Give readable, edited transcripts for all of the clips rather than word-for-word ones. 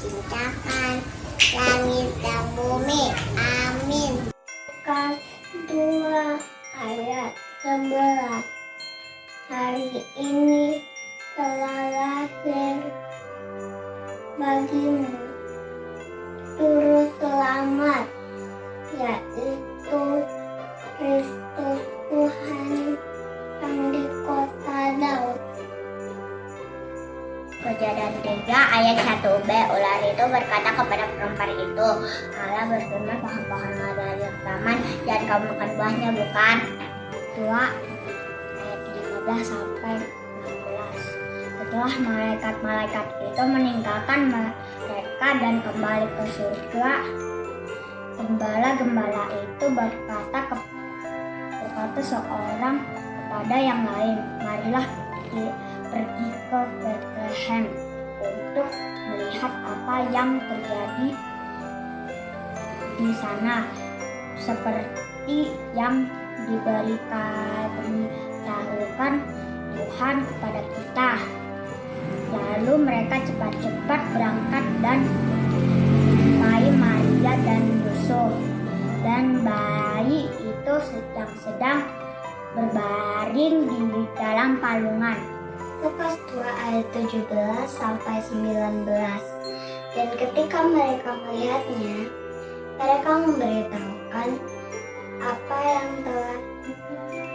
menciptakan langit dan bumi. Amin. Lukas 2 ayat 11. Hari ini telah lahir bagimu Juru Selamat, yaitu Kristus Tuhan yang di kota Daud. Kejadian 3 ayat 1b. Ular itu berkata kepada perempuan itu, Allah berfirman, pohon-pohon matahari yang taman, jangan kamu makan buahnya, bukan? 2 ayat 15 sampai 16. Setelah malaikat-malaikat itu meninggalkan mereka dan kembali ke surga, gembala-gembala itu berkata seorang kepada yang lain, marilah pergi ke Bethlehem untuk melihat apa yang terjadi di sana, seperti yang diberitahukan Tuhan kepada kita. Lalu mereka cepat-cepat berangkat dan menjumpai Maria dan Yusuf, dan bayi itu sedang berbaring di dalam palungan. Lukas 2 ayat 17 sampai 19. Dan ketika mereka melihatnya, mereka memberitahukan apa yang telah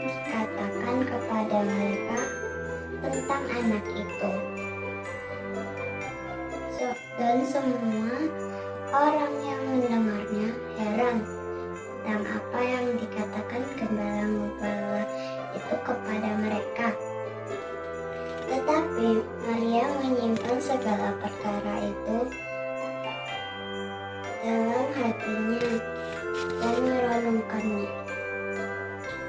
dikatakan kepada mereka tentang anak itu. Dan semua orang yang mendengarnya heran tentang apa yang dikatakan gembala-gembala itu kepada mereka. Tetapi Maria menyimpan segala perkara itu dalam hatinya dan merenungkannya.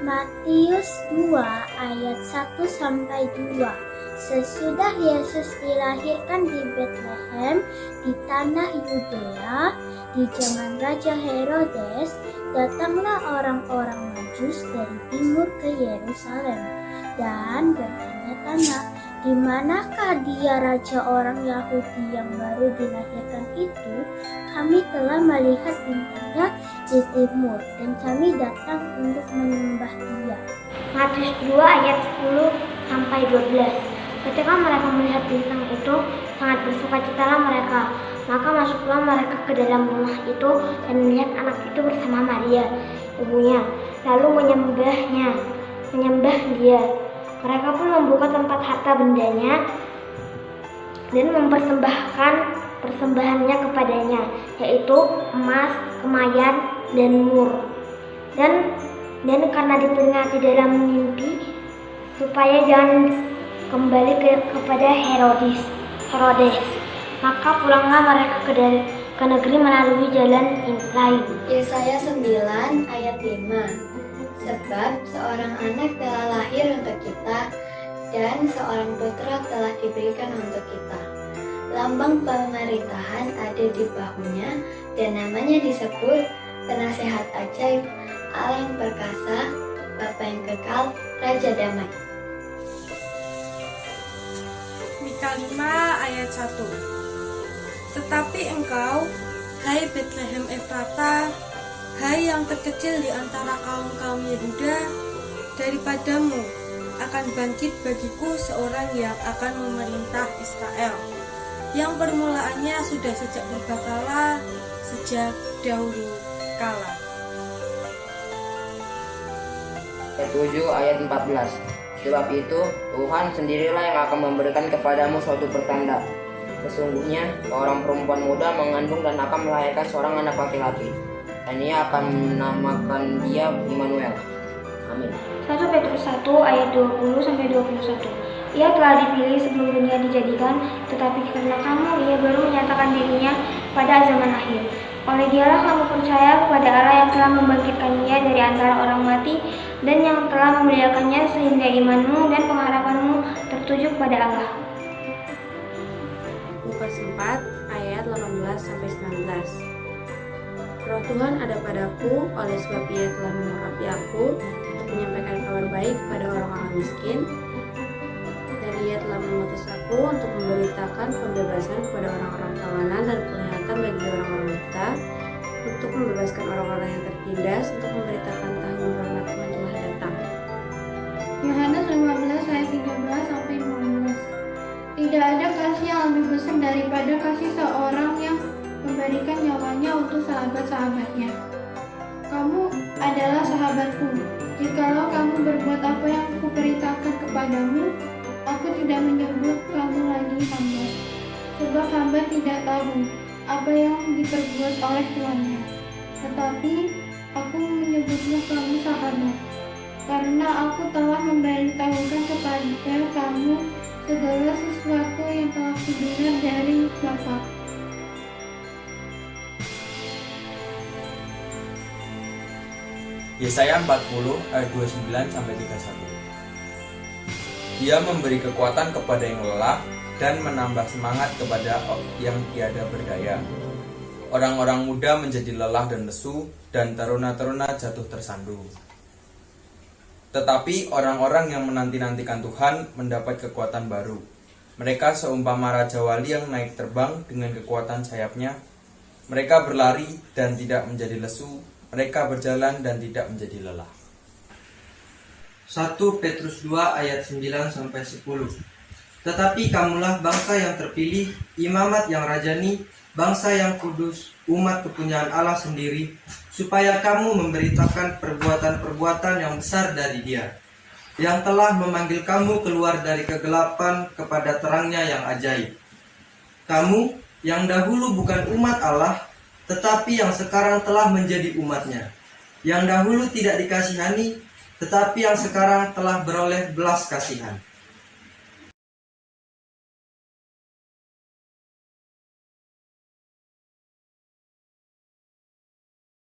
Matius 2 ayat 1 sampai 2. Sesudah Yesus dilahirkan di Bethlehem di tanah Yudea di zaman Raja Herodes, datanglah orang-orang Majus dari timur ke Yerusalem dan bertanya-tanya, di manakah dia raja orang Yahudi yang baru dilahirkan itu? Kami telah melihat bintangnya di timur dan kami datang untuk menyembah dia. Matius 2 ayat 10 sampai 12. Ketika mereka melihat bintang itu, sangat bersukacitalah mereka. Maka masuklah mereka ke dalam rumah itu dan melihat anak itu bersama Maria, ibunya, lalu menyembah dia. Mereka pun membuka tempat harta bendanya dan mempersembahkan persembahannya kepadanya, yaitu emas, kemayan, dan mur. Dan karena diperingati dalam mimpi supaya jangan kembali kepada Herodes, maka pulanglah mereka ke negeri melalui jalan lain. Yesaya 9 ayat 5. Sebab seorang anak telah lahir untuk kita, dan seorang putra telah diberikan untuk kita. Lambang pemerintahan ada di bahunya, dan namanya disebut Penasehat Ajaib, Allah yang Perkasa, Bapa yang Kekal, Raja Damai. Mika 5 ayat 1. Tetapi engkau, hai Bethlehem Efrata, hai yang terkecil di antara kaum-kaum Yehuda, daripadamu akan bangkit bagiku seorang yang akan memerintah Israel, yang permulaannya sudah sejak purbakala, sejak dahulu kala. 7 ayat 14. Sebab itu Tuhan sendirilah yang akan memberikan kepadamu suatu pertanda. Sesungguhnya seorang perempuan muda mengandung dan akan melahirkan seorang anak laki-laki, dan ia akan menamakan dia Immanuel. Amin. 1 Petrus 1 ayat 20 sampai 21. Ia telah dipilih sebelum dunia dijadikan, tetapi karena kamu ia baru menyatakan dirinya pada zaman akhir. Oleh dialah kamu percaya kepada Allah yang telah membangkitkannya dari antara orang mati dan yang telah memuliakannya sehingga imanmu dan pengharapanmu tertuju kepada Allah. Lukas 4 ayat 18 sampai 19. Roh Tuhan ada padaku, oleh sebab Ia telah mengurapi aku untuk menyampaikan kabar baik kepada orang-orang miskin, dan Ia telah mengutus aku aku untuk memberitakan pembebasan kepada orang-orang tawanan dan penglihatan bagi orang-orang buta, untuk membebaskan orang-orang yang tertindas, untuk memberitakan tahun rahmat Tuhan telah datang. Yohanes 15 ayat 13 sampai 15. Tidak ada kasih yang lebih besar daripada kasih seorang yang memberikan nyawanya untuk sahabat-sahabatnya. Kamu adalah sahabatku. Jikalau kamu berbuat apa yang kuperintahkan kepadamu, aku tidak menyebut kamu lagi hamba. Sebab hamba tidak tahu apa yang diperbuat oleh tuannya. Tetapi aku menyebutmu kamu sahabat, karena aku telah memberitahukan kepada kamu segala sesuatu yang telah kudengar dari Bapa. Yesaya 40 ayat 29 sampai 31. Dia memberi kekuatan kepada yang lelah dan menambah semangat kepada yang tiada berdaya. Orang-orang muda menjadi lelah dan lesu, dan taruna-taruna jatuh tersandung. Tetapi orang-orang yang menanti-nantikan Tuhan mendapat kekuatan baru. Mereka seumpama raja wali yang naik terbang dengan kekuatan sayapnya. Mereka berlari dan tidak menjadi lesu. Mereka berjalan dan tidak menjadi lelah. 1 Petrus 2 ayat 9 sampai 10. Tetapi kamulah bangsa yang terpilih, imamat yang rajani, bangsa yang kudus, umat kepunyaan Allah sendiri, supaya kamu memberitakan perbuatan-perbuatan yang besar dari Dia, yang telah memanggil kamu keluar dari kegelapan kepada terangnya yang ajaib. Kamu yang dahulu bukan umat Allah, tetapi yang sekarang telah menjadi umatnya, yang dahulu tidak dikasihani, tetapi yang sekarang telah beroleh belas kasihan.